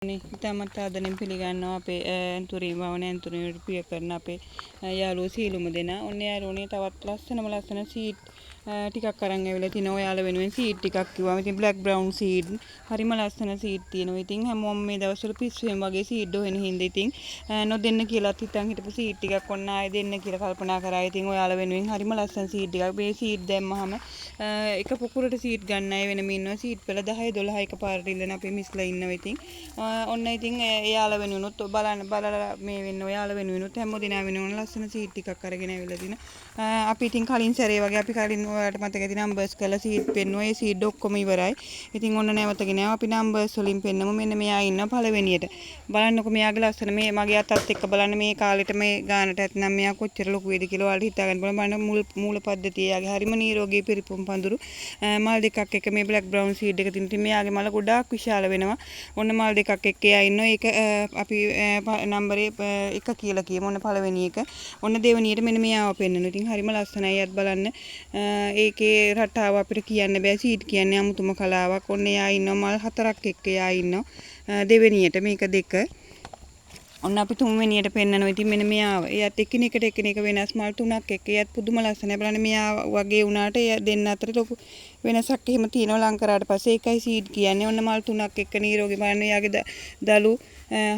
ඉතාමත් ආදරෙන් පිළිගන්නවා අපේ ඇන්තුරින් වවන ඇන්තුරින් ප්‍රිය කරන අපේ යාළුවෝ සීලුම දෙනා. ඔන්න යාළුවනේ තවත් ලස්සන සීඩ් ටිකක් අරන් ඇවිල්ලා තිනවා. ඔයාලා වෙනුවෙන් සීඩ් ටිකක් කිව්වම ඉතින් බ්ලැක් බ්‍රවුන් සීඩ් හරිම ලස්සන සීඩ් තියෙනවා. ඉතින් හැමෝම මේ දවස්වල පිස්සුවෙන් වගේ සීඩ් හොයන හින්දා ඉතින් නොදෙන්න කියලාත් හිතන් හිටපු සීඩ් ටිකක් ඔන්න ආයෙ දෙන්න කියලා කල්පනා කරා. ඉතින් ඔයාලා වෙනුවෙන් හරිම ලස්සන සීඩ් ටිකක්. මේ සීඩ් දැම්මහම එක පුකුරට සීඩ් ගන්න අය වෙනම ඉන්නවා. සීඩ් පෙළ 10 12 එකපාරට ඉල්ලන අපේ මිස්ලා ඉන්නවා. ඉතින් ඔන්න ඉතින් එයාලා වෙනුවෙනුත් බලලා මේ වෙන්න ඔයාලා වෙනුවෙනුත් හැමෝදිනා වෙනුවෙන් ලස්සන සීඩ් ටිකක් අරගෙන ඇවිල්ලා තිනවා. අපි ඉතින් කලින් සැරේ වගේ අපි කලින් ඔයාලට මතක ඇති නම්බර්ස් කරලා සීඩ් පෙන්නුවා. ඒ සීඩ් ඔක්කොම ඉවරයි. ඉතින් ඔන්න නැවතගෙන ආවා. අපි නම්බර්ස් වලින් පෙන්නමු. මෙන්න මෙයා ඉන්නවා පළවෙනියට. බලන්නකො මෙයාගේ ලස්සන මේ මගේ අතත් එක්ක බලන්න මේ කාලෙට මේ ගානට ඇත්නම් මෙයා කොච්චර ලොකු වේද කියලා ඔයාලට හිතා ගන්න බලන්න. මූල පද්ධතිය එයාගේ හරිම නිරෝගී පිරිපුම් පඳුරු මල් දෙකක් එක මේ බ්ලැක් බ්‍රවුන් සීඩ් එක තියෙන. ඉතින් මෙයාගේ මල ගොඩාක් විශාල වෙනවා. ඔන්න මල් දෙකක් එක්ක එයා ඉන්නවා. ඒක අපි නම්බරේ 1 කියලා කියමු. ඔන්න පළවෙනි එක. ඔන්න දෙවෙනියට මෙන්න මෙයාව පෙන්නනවා. ඉතින් හරිම ලස්සනයි. යත් බලන්න. ඒකේ රටාව අපිට කියන්න බෑ. සීඩ් කියන්නේ අමුතුම කලාවක්. ඔන්න එයා ඉන්නවා මල් 4ක් එක්ක එයා ඉන්නවා. දෙවෙනියට මේක 2. ඔන්න අපි තුන්වෙනියට පෙන්නනවා. ඉතින් මෙන්න මෙයාව. එයාත් එකිනෙක වෙනස් මල් 3ක් එක්ක. එයාත් පුදුම ලස්සනයි. බලන්න මෙයා වගේ වුණාට එයා දෙන්න අතර ලොකු වෙනසක් එහෙම තියෙනවා ලං කරාට පස්සේ. ඒකයි සීඩ් කියන්නේ. ඔන්න මල් 3ක් එක්ක නිරෝගී බලන්න එයාගේ දලු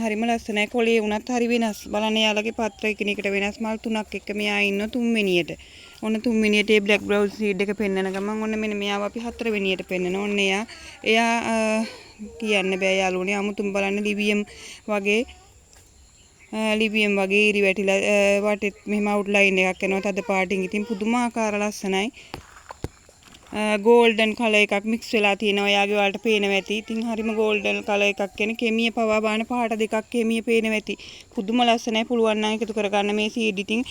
හරිම ලස්සනයි. කොළේ වුණත් හරි වෙනස්. බලන්න එයාලගේ පත්‍ර එකිනෙකට වෙනස් මල් 3ක් එක්ක මෙයා ඉන්නවා තුන්වෙනියට. ඔන්න තුන්වෙනියට ඒ බ්ලැක් බ්‍රවුන් සීඩ් එක පෙන්නන ගමන් ඔන්න මෙන්න මෙයාව අපි හතරවෙනියට පෙන්නනවා. ඔන්න එයා කියන්න බෑ යාළුවනේ අමුතුම බලන්න ලිබියම් වගේ ඉරි වැටිලා වටෙත් මෙහෙම අවුට්ලයින් එකක් එනවා තද පාටින්. ඉතින් පුදුමාකාර ලස්සනයි. ගෝල්ඩන් කලර් එකක් මික්ස් වෙලා තියෙනවා. එයාගේ වලට පේනවා ඇති. ඉතින් හරිම ගෝල්ඩන් කලර් එකක් කියන්නේ කෙමිය පවා බාන පහට දෙකක් කෙමිය පේනවා ඇති. පුදුම ලස්සනයි. පුළුවන් නම් එකතු කරගන්න මේ සීඩ්. ඉතින්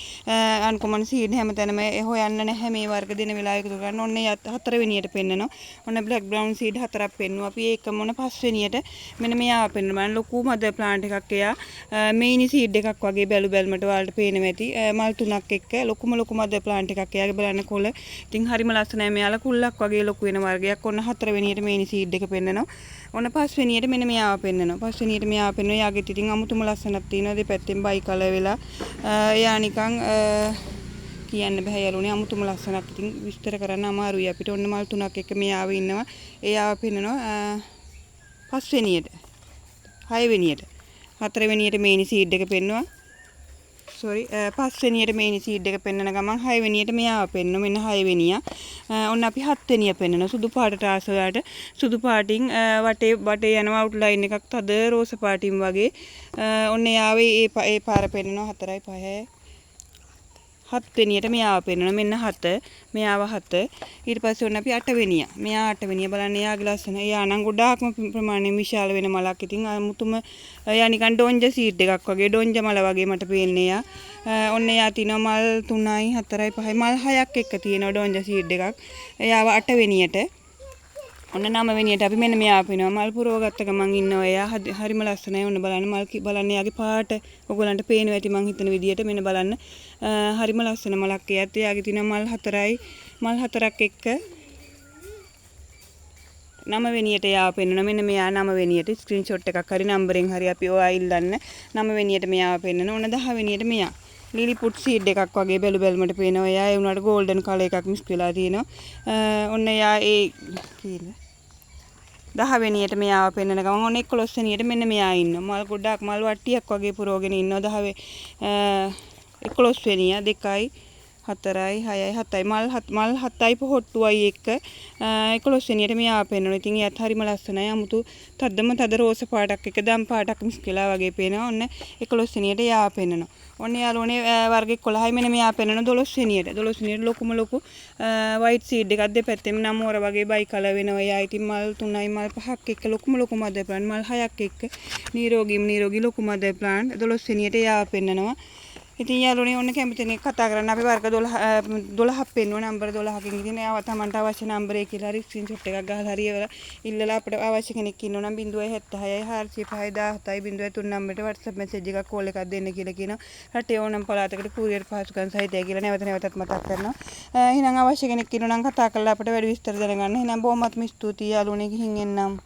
අන්කොමන් සීඩ් හැමතැනම හොයන්න නැහැ මේ වර්ග දෙන වෙලාව එකතු කරගන්න. ඔන්න හතරවෙනියට පෙන්නනවා. ඔන්න බ්ලැක් බ්‍රවුන් සීඩ් 4ක් පෙන්නුවා. අපි ඒකම ඔන්න පස්වෙනියට මෙන්න මෙයාව පෙන්නනවා. ලොකු මදර් ප්ලාන්ට් එකක් එයා. මේනි සීඩ් එකක් වගේ බැලුමට වලට පේනවා ඇති. මල් 3ක් එක්ක ලොකුම මදර් ප්ලාන්ට් එකක්. එයාගේ බලන්න කොළ. ඉතින් හරිම ලස්සනයි. මෙයාලා කුල්ලක් වගේ ලොකු වෙන වර්ගයක්. ඔන්න හතරවෙනියට මේනි සීඩ් එක පෙන්නනවා. ඔන්න පස්වෙනියට මෙන්න මෙයාව පෙන්නනවා. පස්වෙනියට මෙයාව පෙන්නනවා. එයාගෙත් ඉතින් අමුතුම ලස්සනක් තියෙනවා. දෙපැත්තෙන් බයි කලර් වෙලා. එයා නිකන් කියන්න බෑ යාළුවනේ අමුතුම ලස්සනක්. ඉතින් විස්තර කරන්න අමාරුයි අපිට. ඔන්න මල් 3ක් එක්ක මෙයාව ඉන්නවා. එයාව පෙන්නනවා පස්වෙනියට. හයවෙනියට. හතරවෙනියට මේනි සීඩ් එක පෙන්නවා. පස්වෙනියට මේනි සීඩ් එක පෙන්නන ගමන් හයවෙනියට මෙයාව පෙන්නනවා. මෙන්න හයවෙනියා. ඔන්න අපි හත්වෙනිය පෙන්නනවා. සුදු පාටට ආසලට සුදු පාටින් වටේ යනවා අවුට්ලයින් එකක් තද රෝස පාටින් වගේ. ඔන්න යාවේ ඒ පාර පෙන්නනවා 4යි 5යි. හත්වෙනියට මෙයාව පෙන්නනවා. මෙන්න 7. මෙයාව 7. ඊට පස්සේ ඔන්න අපි 8වෙනිය. මෙයා 8වෙනිය බලන්න එයාගේ ලස්සන. එයා නම් ගොඩාක්ම ප්‍රමාණයෙන් විශාල වෙන මලක්. ඉතින් අමුතුම එයා නිකන් ඩොංජ සීඩ් එකක් වගේ ඩොංජ මල වගේ මට පේන්නේ එයා. ඔන්න එයා තිනවා මල් 3යි 4යි 5යි මල් 6ක් එක්ක තියෙනවා ඩොංජ සීඩ් එකක්. එයාව 8වෙනියට. ඔන්න 9වෙනියට අපි මෙන්න මෙයාව පෙන්නවා. මල් පුරව ගත්ත ගමන් ඉන්නවා එයා. හරිම ලස්සනයි. ඔන්න බලන්න බලන්න එයාගේ පාට ඔයගලන්ට පේනවා ඇති මං හිතන විදියට. මෙන්න බලන්න හරිම ලස්සන මලක්. එයාගේ තියෙන මල් 4යි මල් 4ක් එක්ක 9වෙනියට එයාව පෙන්වනවා. මෙන්න මෙයා 9වෙනියට ස්ක්‍රීන්ෂොට් එකක් හරි නම්බරෙන් හරි අපි ඔයා ඉල්ලන්න. 9වෙනියට මෙයාව පෙන්වනවා. ඔන්න 10වෙනියට මෙයා ලිලිපුට් සීඩ් එකක් වගේ බැලුමට පේනවා. එයා ඒ උනාට ගෝල්ඩන් කලර් එකක් මික්ස් වෙලා තියෙනවා. ඔන්න එයා ඒ කීයද 10වෙනියට මෙයාව පෙන්නන ගමන් ඔන්න 11වෙනියට මෙන්න මෙයා ඉන්නවා. මල් ගොඩක් මල් වට්ටියක් වගේ පුරවගෙන ඉන්නවා. 11වෙනිය 2යි 4යි 6යි 7යි මල් 7යි පොහොට්ටුවයි එක්ක 11වෙනියට මෙයාව පෙන්නනවා. ඉතින් එයාත් හරිම ලස්සනයි. අමුතු තද රෝස පාටක් එක දම් පාටක් මික්ස් වෙලා වගේ පේනවා. ඔන්න 11වෙනියට එයාව පෙන්නනවා. ඔන්න යාළුවනේ වර්ග 11යි මෙන්න මෙයා පෙන්නන 12වෙනියට. 12වෙනියට ලොකු වයිට් සීඩ් එකක් දෙපැත්තෙම නමෝර වගේ බයි කලර් වෙනවා. එයා ඉතින් මල් 3යි මල් 5ක් එක්ක ලොකු මදර් ප්ලාන්ට් මල් 6ක් එක්ක නිරෝගී ලොකු මදර් ප්ලාන්ට් 12වෙනියට එයාව පෙන්නනවා. ඉතින් යාළුවනේ ඔන්න කැමති කෙනෙක් කතා කරන්න අපි වර්ග 12ක් පෙන්වන නම්බර 12කින් ඉතින් එයාව තමන්ට අවශ්‍ය නම්බරේ කියලා හරි ස්ක්‍රීන්ෂොට් එකක් ගහලා හරි ඉල්ලලා අපිට අවශ්‍ය කෙනෙක් ඉන්නවා නම් 076යි 405 17 නම්බරට WhatsApp message එකක් කෝල් එකක් දෙන්න කියලා කියනවා. රටේ ඕනම පළාතකට courier පහසුකම් සහිතයි කියලා නැවතත් මතක් කරනවා. එහෙනම් අවශ්‍ය කෙනෙක් ඉන්නවා නම් කතා කරලා අපිට වැඩි විස්තර දැනගන්න. එහෙනම් බොහොමත්ම ස්තුතියි යාළුවනේ ගිහින් එන්නම්.